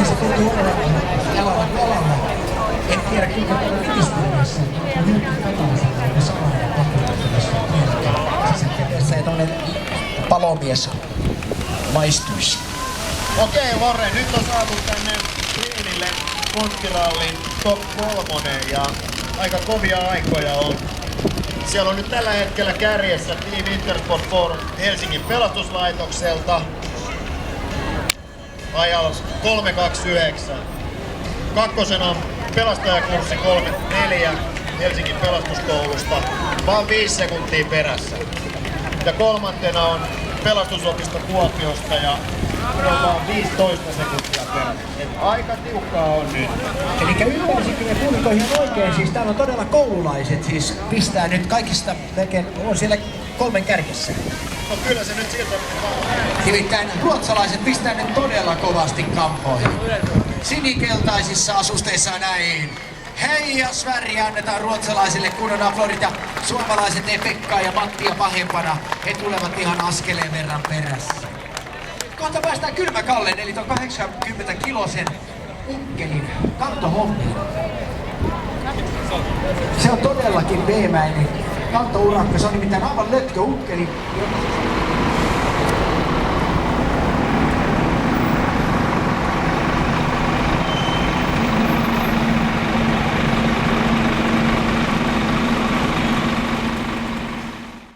se tuntuu olevan jalalla kolalla. En tiedä kuinka paljon yhdistelmässä on nyt Kataisella ja Salainen pakkoilussa sisäkäteessä ja tommonen palomies maistuisi. Okei, Vorre, nyt on saatu tänne Riinille konkkirallin top 3 ja aika kovia aikoja on. Siellä on nyt tällä hetkellä kärjessä Team Intersport 4 Helsingin pelastuslaitokselta ajalla 3.29. Kakkosena on pelastajakurssi 3.4 Helsingin pelastuskoulusta, vaan 5 sekuntia perässä. Ja kolmantena on pelastusopisto Kuopiosta ja on vaan 15 sekuntia perässä. Et aika tiukkaa on nyt. Elikkä ymmärsinkö ja kuuliko ihan oikein, siis täällä on todella koululaiset siis pistää nyt kaikista melkein, on siellä 3 kärjessä. No kyllä se nyt siltä Nimittäin ruotsalaiset pistää nyt todella kovasti kampoihin. Sinikeltaisissa asusteissa näin. Hei ja Sverige annetaan ruotsalaisille kunnon aplodit ja suomalaiset ei Pekkaa ja Mattia pahempana. He tulevat ihan askeleen verran perässä. Kohta päästään Kylmä Kallen eli ton 80 kilosen ukkelin kantohommiin. Se on todellakin veemäinen kantourakka. Se on nimittäin aivan lötkö ukkeli.